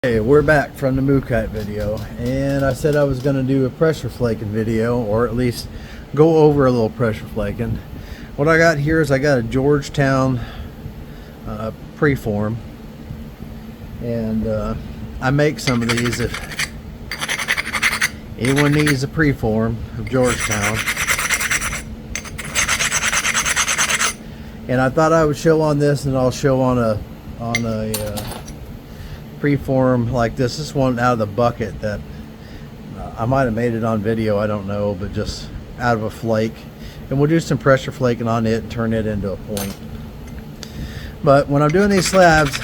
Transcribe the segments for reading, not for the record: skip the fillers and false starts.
Hey, we're back from the Mookite video, and I said I was going to do a pressure flaking video, or at least go over a little pressure flaking. What I got here is I got a Georgetown Preform, and I make some of these if anyone needs a Preform of Georgetown. And I thought I would show on this, and I'll show on a Preform like this. This one out of the bucket that I might have made it on video, I don't know, but just out of a flake. And we'll do some pressure flaking on it and turn it into a point. But when I'm doing these slabs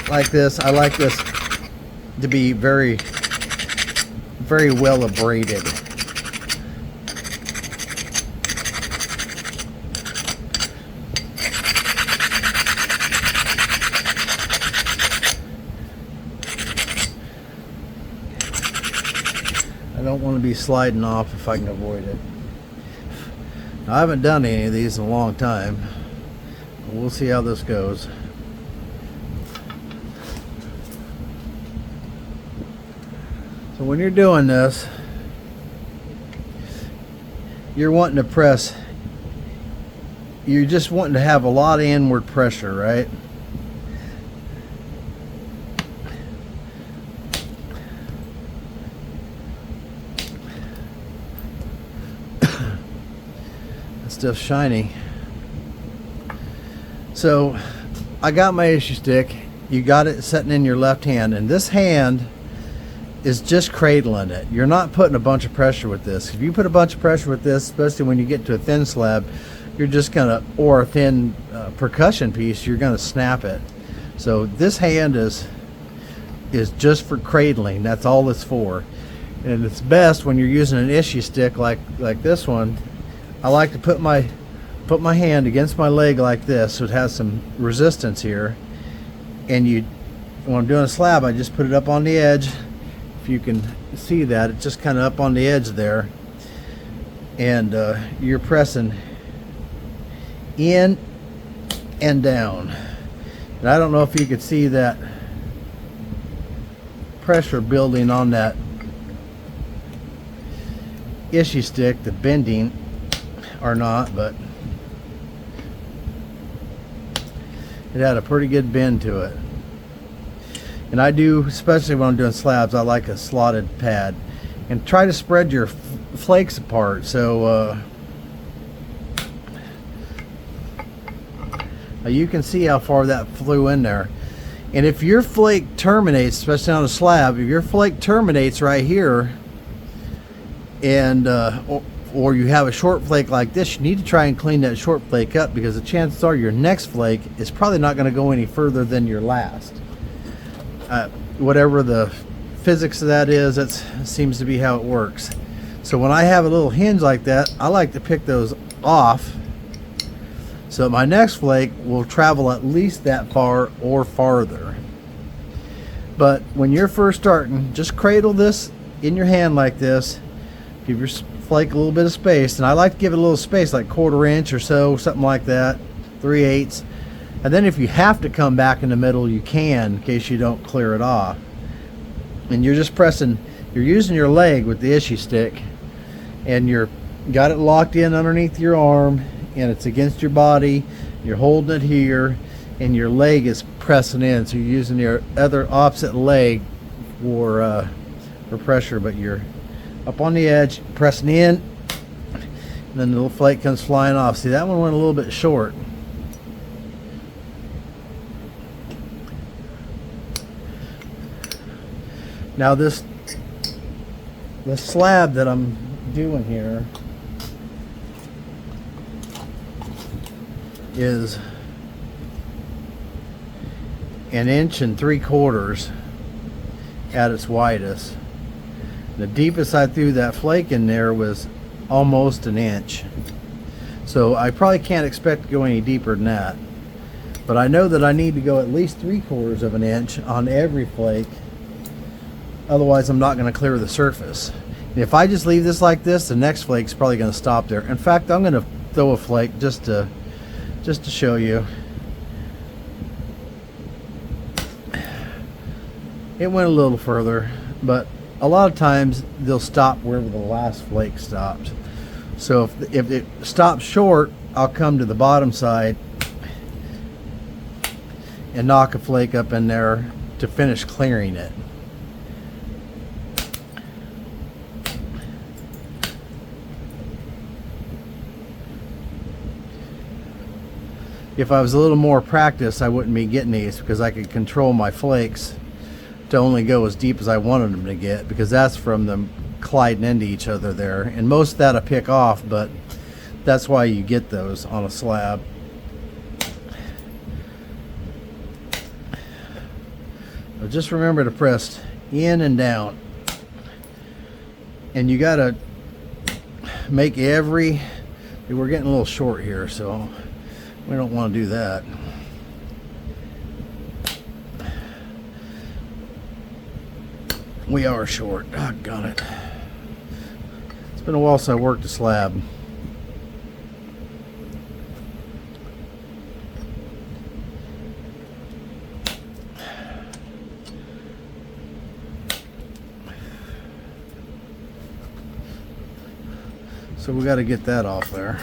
like this, I like this to be very, very well abraded. I don't want to be sliding off if I can avoid it. Now, I haven't done any of these in a long time. We'll see how this goes. So when you're doing this, you're wanting to press, you're just wanting to have a lot of inward pressure, right? Stuff shiny. So I got my issue stick. You got it sitting in your left hand, and this hand is just cradling it. You're not putting a bunch of pressure with this. If you put a bunch of pressure with this, especially when you get to a thin slab, you're just gonna, or a thin percussion piece, you're gonna snap it. So this hand is just for cradling. That's all it's for. And it's best when you're using an issue stick like this one. I like to put my hand against my leg like this, so it has some resistance here. And when I'm doing a slab, I just put it up on the edge. If you can see that, it's just kind of up on the edge there. And you're pressing in and down. And I don't know if you could see that pressure building on that issue stick, the bending, or not, but it had a pretty good bend to it. And I do, especially when I'm doing slabs, I like a slotted pad. And try to spread your flakes apart. So you can see how far that flew in there. And if your flake terminates, especially on a slab, if your flake terminates right here, and or you have a short flake like this, you need to try and clean that short flake up, because the chances are your next flake is probably not going to go any further than your last. Whatever the physics of that is, that seems to be how it works. So when I have a little hinge like that, I like to pick those off so my next flake will travel at least that far or farther. But when you're first starting, just cradle this in your hand like this. Give your flake a little bit of space, and I like to give it a little space, like 1/4 inch or so, something like that, 3/8. And then if you have to come back in the middle, you can, in case you don't clear it off. And you're just pressing, you're using your leg with the issue stick, and you're got it locked in underneath your arm, and it's against your body. You're holding it here, and your leg is pressing in, so you're using your other opposite leg for pressure, but you're up on the edge, pressing in, and then the little flake comes flying off. See, that one went a little bit short. Now the slab that I'm doing here is 1 3/4 inches at its widest. The deepest I threw that flake in there was almost 1 inch. So I probably can't expect to go any deeper than that. But I know that I need to go at least 3/4 of an inch on every flake. Otherwise, I'm not going to clear the surface. And if I just leave this like this, the next flake's probably going to stop there. In fact, I'm going to throw a flake just to show you. It went a little further, but a lot of times they'll stop wherever the last flake stopped. So if it stops short, I'll come to the bottom side and knock a flake up in there to finish clearing it. If I was a little more practiced, I wouldn't be getting these, because I could control my flakes to only go as deep as I wanted them to get, because that's from them colliding into each other there. And most of that I pick off, but that's why you get those on a slab. So just remember to press in and down, and you gotta make we're getting a little short here, so we don't want to do that. We are short. Doggone it. It's been a while since I worked a slab. So we got to get that off there.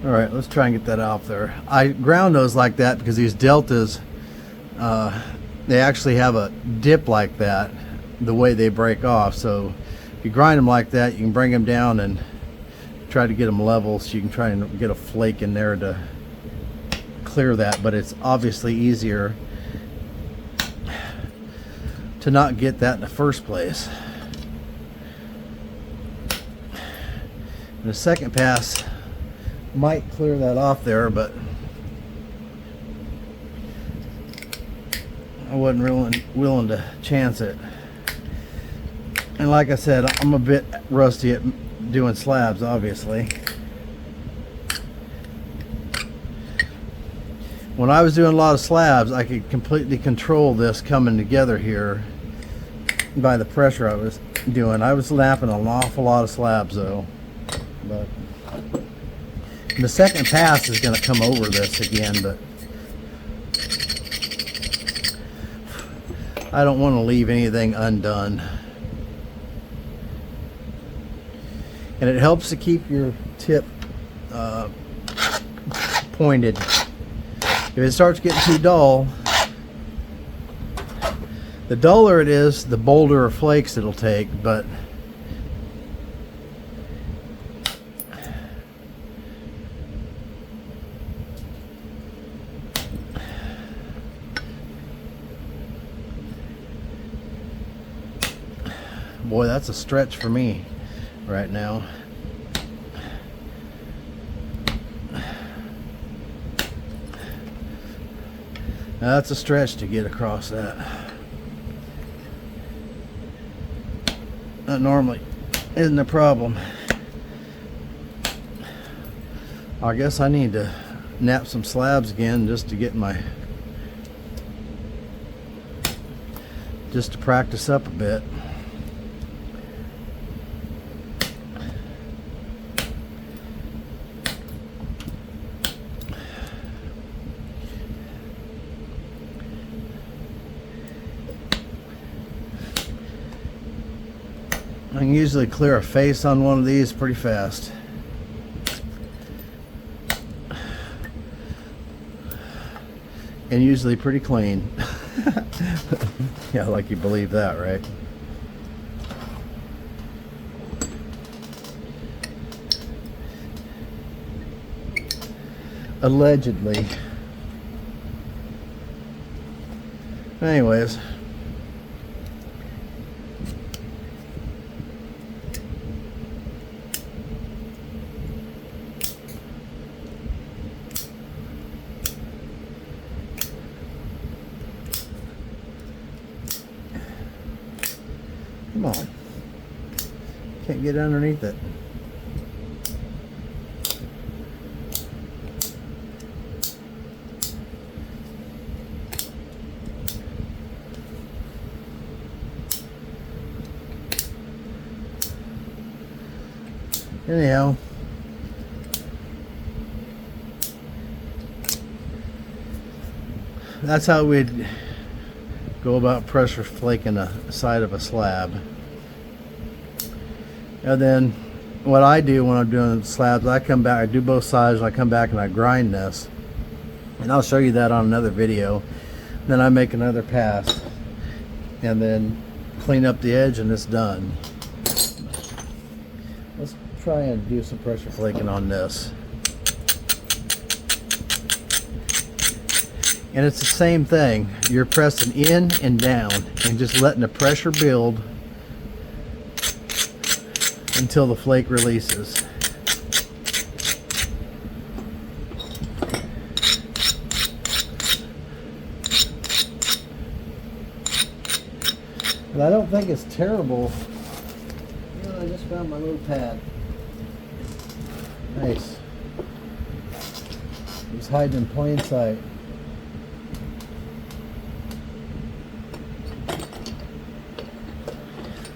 All right, let's try and get that off there. I ground those like that because these deltas, they actually have a dip like that, the way they break off. So if you grind them like that, you can bring them down and try to get them level, so you can try and get a flake in there to clear that. But it's obviously easier to not get that in the first place. And the second pass might clear that off there, but I wasn't really willing to chance it. And like I said, I'm a bit rusty at doing slabs, obviously. When I was doing a lot of slabs, I could completely control this coming together here by the pressure I was doing. I was lapping an awful lot of slabs though, but the second pass is going to come over this again, but I don't want to leave anything undone. And it helps to keep your tip pointed. If it starts getting too dull, the duller it is, the bolder flakes it'll take, but boy, that's a stretch for me right now. Now that's a stretch to get across that. That normally isn't a problem. I guess I need to nap some slabs again just to get just to practice up a bit. I can usually clear a face on one of these pretty fast. And usually pretty clean. Yeah, like you believe that, right? Allegedly. Anyways. Come on. Can't get underneath it. anyhow, that's how we'd go about pressure flaking the side of a slab. And then what I do when I'm doing slabs, I come back, I do both sides, and I come back and I grind this. And I'll show you that on another video. Then I make another pass and then clean up the edge, and it's done. Let's try and do some pressure flaking on this. And it's the same thing. You're pressing in and down and just letting the pressure build until the flake releases. But I don't think it's terrible. You know, I just found my little pad. Nice. It was hiding in plain sight.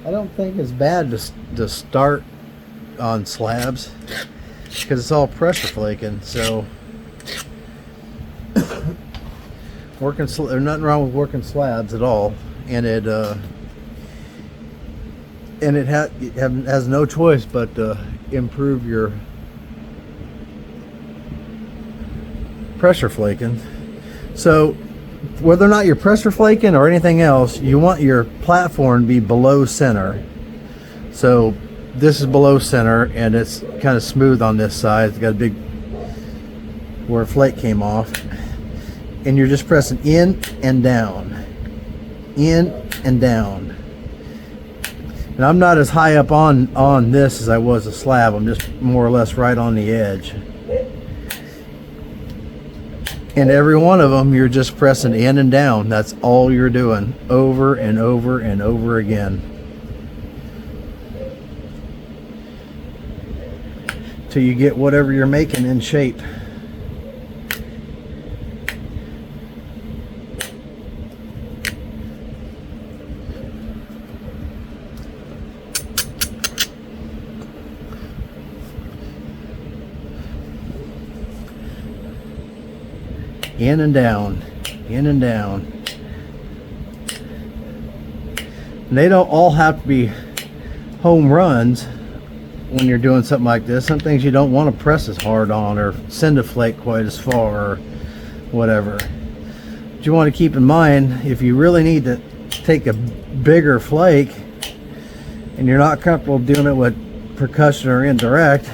I don't think it's bad to start on slabs because it's all pressure flaking. So there's nothing wrong with working slabs at all, and it has no choice but to improve your pressure flaking. So whether or not you're pressure flaking or anything else, you want your platform to be below center. So this is below center, and it's kind of smooth on this side. It's got a big where a flake came off, and you're just pressing in and down, in and down. And I'm not as high up on this as I was a slab. I'm just more or less right on the edge. And every one of them, you're just pressing in and down. That's all you're doing, over and over and over again, till you get whatever you're making in shape. In and down, in and down. And they don't all have to be home runs when you're doing something like this. Some things you don't want to press as hard on or send a flake quite as far or whatever. But you want to keep in mind, if you really need to take a bigger flake and you're not comfortable doing it with percussion or indirect,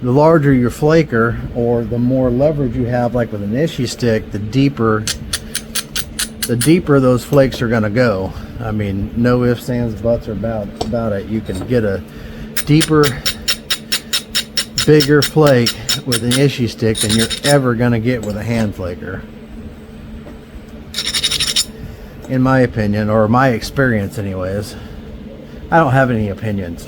the larger your flaker, or the more leverage you have, like with an issue stick, the deeper those flakes are going to go. I mean, no ifs, ands, buts about it. You can get a deeper, bigger flake with an issue stick than you're ever going to get with a hand flaker, in my opinion, or my experience anyways. I don't have any opinions.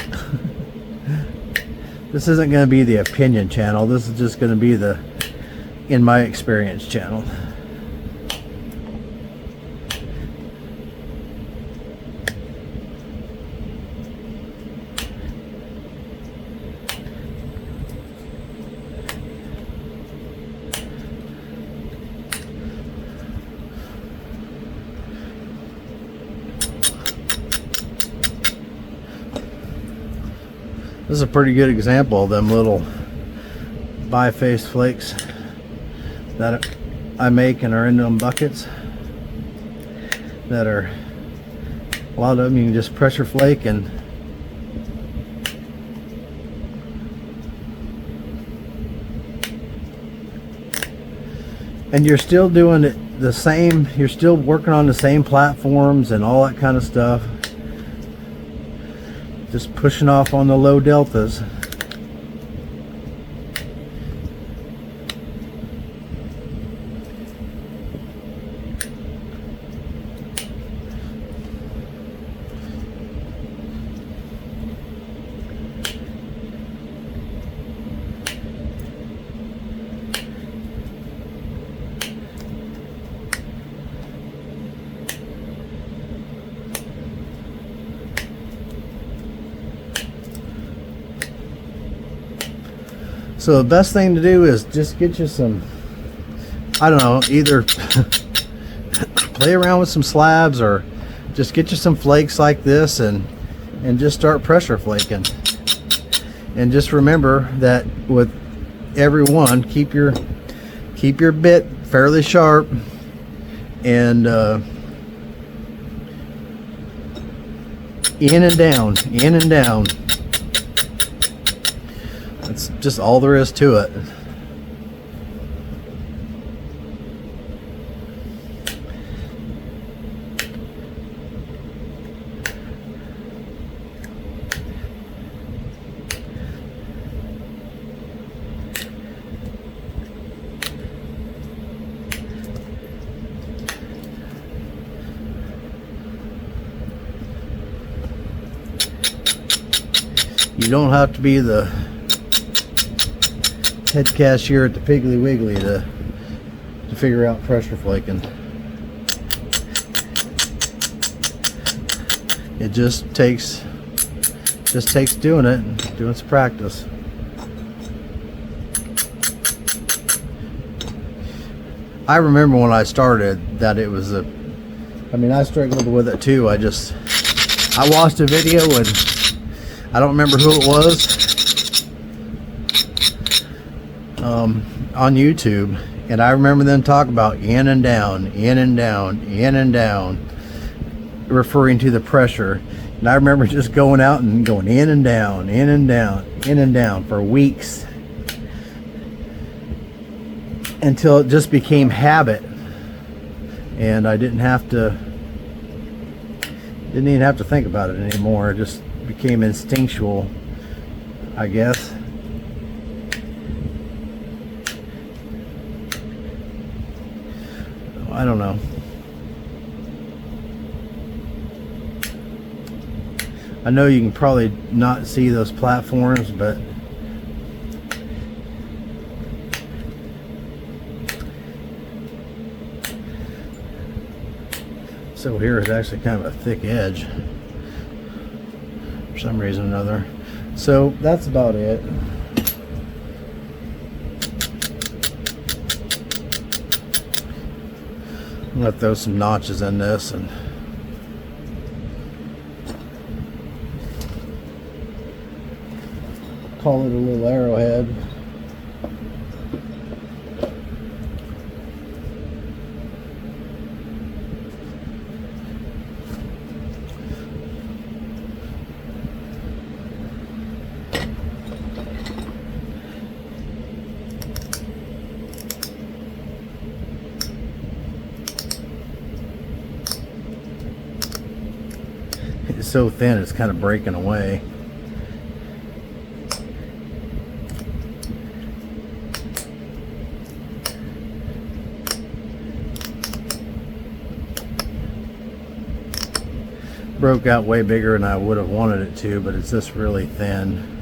This isn't going to be the opinion channel. This is just going to be the in my experience channel. This is a pretty good example of them little bi-faced flakes that I make and are in them buckets. That are, a lot of them you can just pressure flake and you're still doing it the same. You're still working on the same platforms and all that kind of stuff. Just pushing off on the low deltas. So the best thing to do is just get you some, I don't know, either play around with some slabs or just get you some flakes like this and just start pressure flaking. And just remember that with every one, keep your bit fairly sharp, and in and down, in and down. That's just all there is to it. You don't have to be the head cashier at the Piggly Wiggly to figure out pressure flaking. It just takes doing it and doing some practice. I remember when I started that it was I mean, I struggled with it too. I watched a video and I don't remember who it was on YouTube, and I remember them talking about in and down, in and down, in and down, referring to the pressure. And I remember just going out and going in and down, in and down, in and down for weeks until it just became habit, and I didn't even have to think about it anymore. It just became instinctual, I guess. I don't know. I know you can probably not see those platforms, but so here is actually kind of a thick edge for some reason or another. So that's about it. I'm gonna throw some notches in this and call it a little arrowhead. It's so thin it's kind of breaking away. Broke out way bigger than I would have wanted it to, but it's just really thin.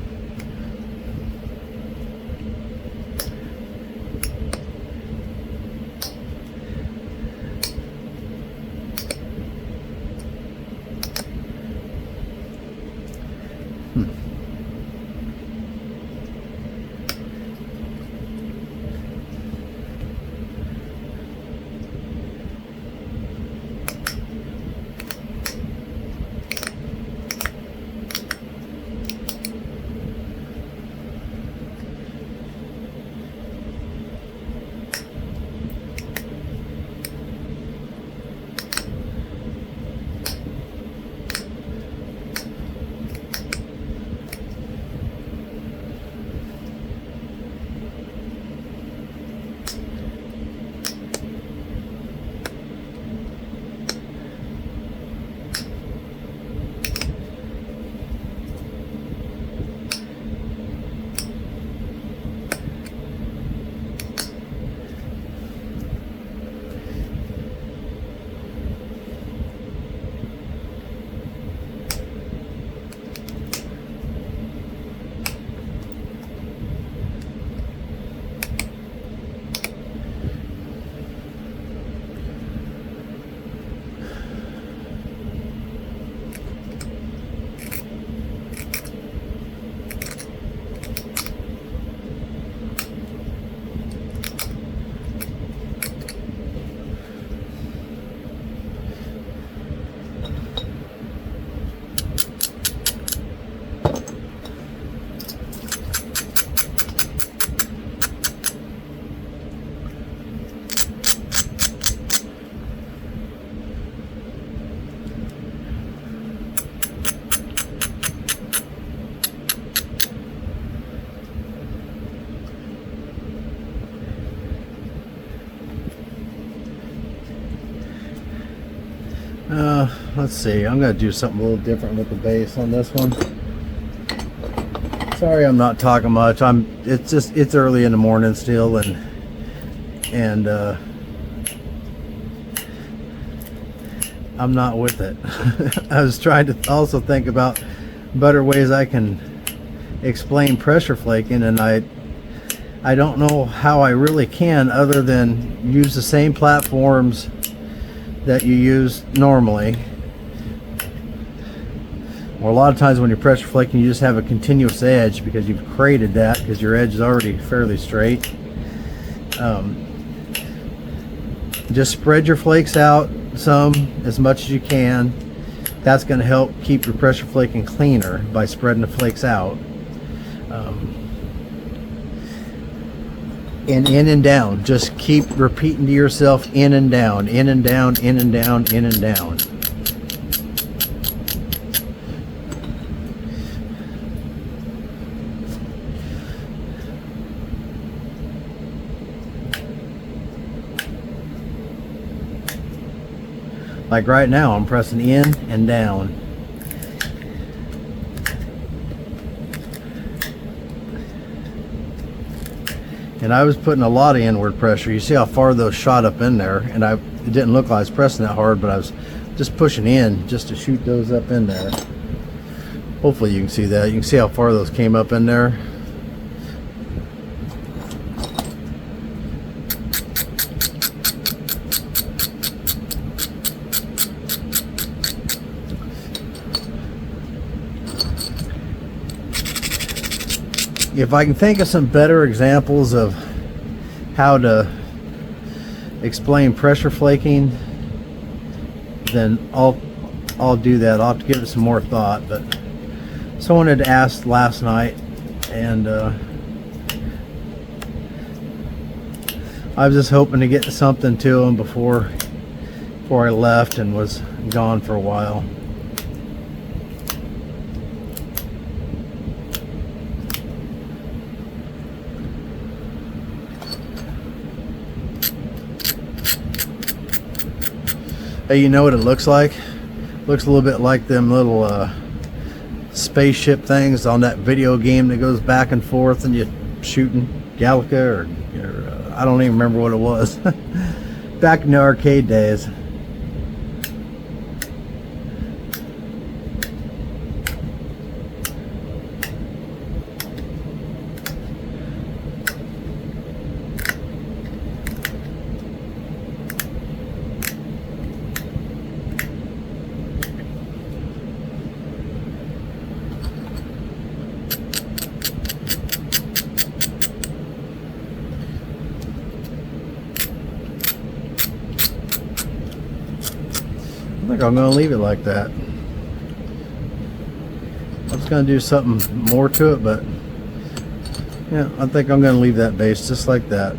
Let's see. I'm gonna do something a little different with the base on this one. Sorry, I'm not talking much. It's early in the morning still, and I'm not with it. I was trying to also think about better ways I can explain pressure flaking, and I don't know how I really can, other than use the same platforms that you use normally. Or a lot of times when you're pressure flaking, you just have a continuous edge because you've created that, because your edge is already fairly straight. Just spread your flakes out some, as much as you can. That's going to help keep your pressure flaking cleaner by spreading the flakes out. And in and down. Just keep repeating to yourself, in and down, in and down, in and down, in and down. Like right now, I'm pressing in and down. And I was putting a lot of inward pressure. You see how far those shot up in there, and it didn't look like I was pressing that hard, but I was just pushing in just to shoot those up in there. Hopefully you can see that. You can see how far those came up in there. If I can think of some better examples of how to explain pressure flaking, then I'll do that. I'll have to give it some more thought. But someone had asked last night, and I was just hoping to get something to them before I left and was gone for a while. Hey, you know what it looks like? Looks a little bit like them little spaceship things on that video game that goes back and forth and you're shooting Galaga or I don't even remember what it was. Back in the arcade days. I think I'm going to leave it like that. I was going to do something more to it, but yeah, I think I'm going to leave that base just like that.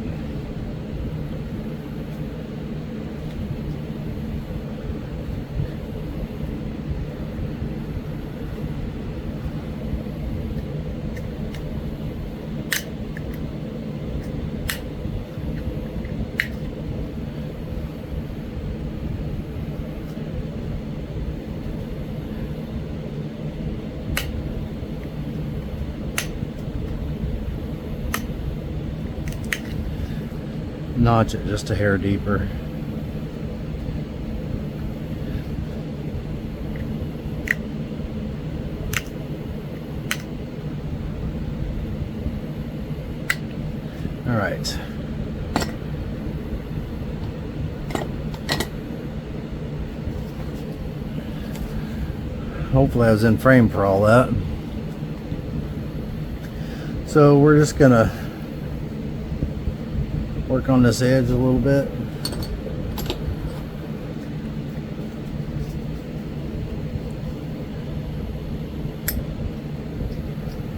Notch it just a hair deeper. All right. Hopefully I was in frame for all that. So we're just gonna work on this edge a little bit.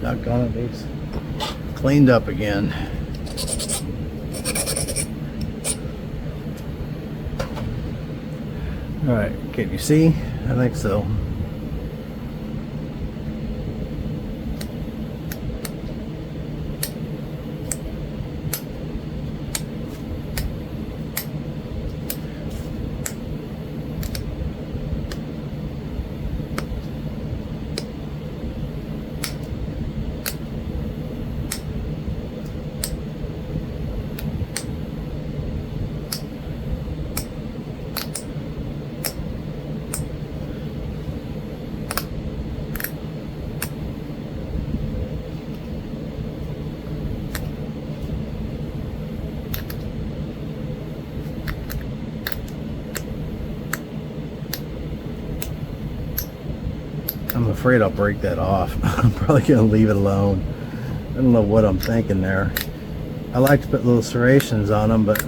Doggone it, it's cleaned up again. All right, can you see? I think so. afraid I'll break that off. I'm probably gonna leave it alone. I don't know what I'm thinking there. I like to put little serrations on them, but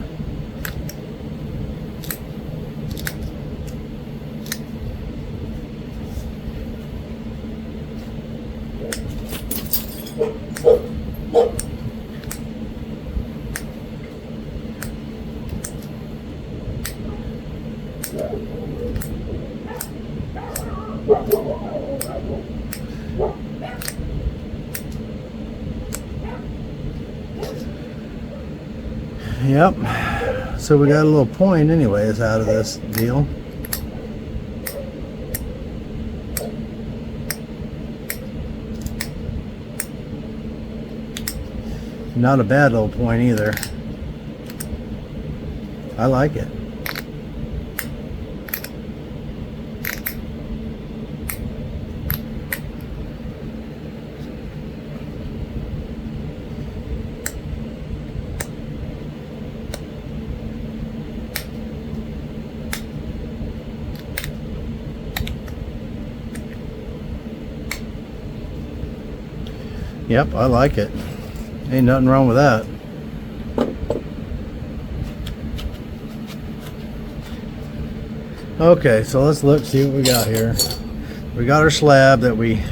yep. So we got a little point anyways out of this deal. Not a bad little point either. I like it. Yep, I like it. Ain't nothing wrong with that. Okay, so let's look, see what we got here. We got our slab that we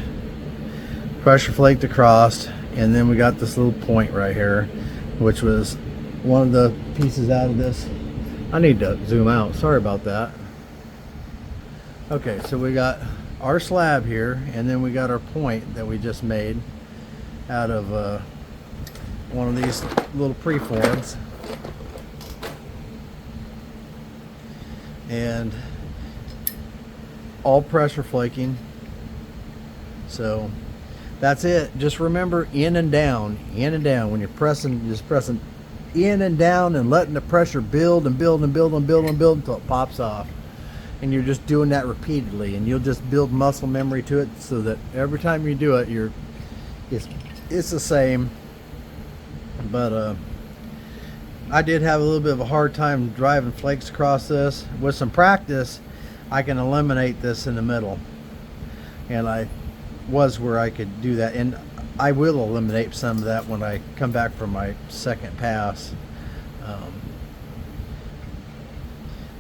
pressure flaked across, and then we got this little point right here, which was one of the pieces out of this. I need to zoom out, sorry about that. Okay, so we got our slab here, and then we got our point that we just made out of one of these little preforms, and all pressure flaking. So that's it. Just remember in and down when you're pressing, just pressing in and down and letting the pressure build and build and build and build and build until it pops off. And you're just doing that repeatedly, and you'll just build muscle memory to it, so that every time you do it, it's the same. But I did have a little bit of a hard time driving flakes across this. With some practice, I can eliminate this in the middle, and I was where I could do that, and I will eliminate some of that when I come back from my second pass,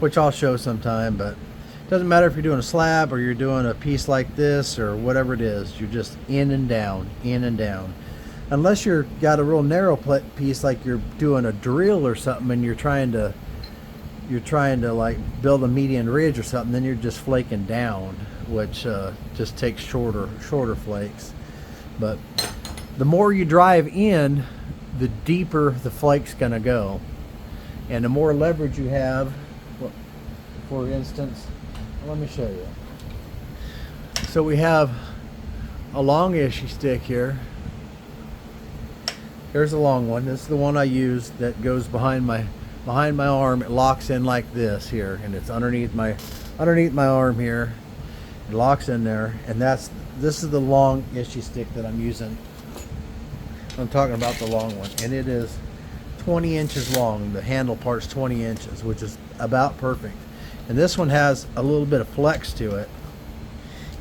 which I'll show sometime. But it doesn't matter if you're doing a slab or you're doing a piece like this or whatever it is. You're just in and down, unless you're got a real narrow piece, like you're doing a drill or something, and you're trying to like build a median ridge or something. Then you're just flaking down, which just takes shorter flakes. But the more you drive in, the deeper the flake's gonna go, and the more leverage you have. For instance, let me show you. So we have a long issue stick here. Here's a long one. This is the one I use that goes behind my arm. It locks in like this here, and it's underneath my arm here. It locks in there, and this is the long issue stick that I'm using. I'm talking about the long one, and it is 20 inches long. The handle part's 20 inches, which is about perfect. And this one has a little bit of flex to it,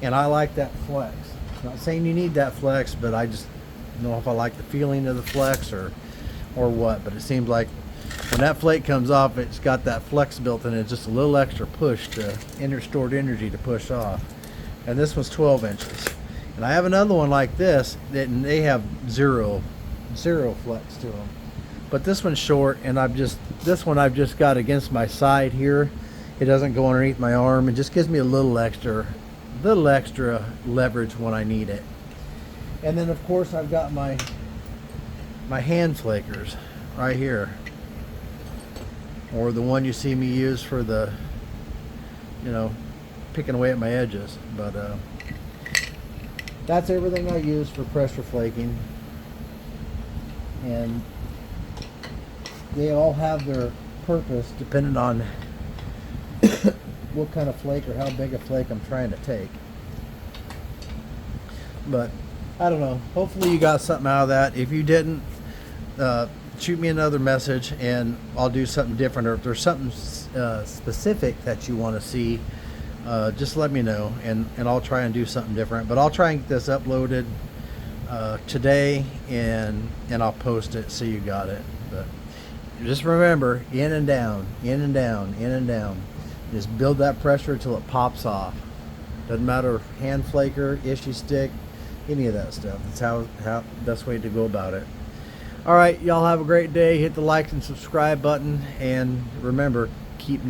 and I like that flex. I'm not saying you need that flex, but I just don't know if I like the feeling of the flex or what. But it seems like when that flake comes off, it's got that flex built in it, just a little extra push to stored energy to push off. And this one's 12 inches, and I have another one like this and they have zero flex to them. But this one's short, and this one I've just got against my side here. It doesn't go underneath my arm. It just gives me a little extra leverage when I need it. And then of course I've got my hand flakers right here, or the one you see me use for the, picking away at my edges. But that's everything I use for pressure flaking, and they all have their purpose depending on what kind of flake or how big a flake I'm trying to take. But I don't know, hopefully you got something out of that. If you didn't, shoot me another message and I'll do something different, or if there's something specific that you want to see just let me know, and I'll try and do something different. But I'll try and get this uploaded today, and I'll post it so you got it. But just remember, in and down, in and down, in and down. Just build that pressure until it pops off. Doesn't matter if hand flaker, issue stick, any of that stuff. That's how best way to go about it. All right, y'all have a great day. Hit the like and subscribe button, and remember, keep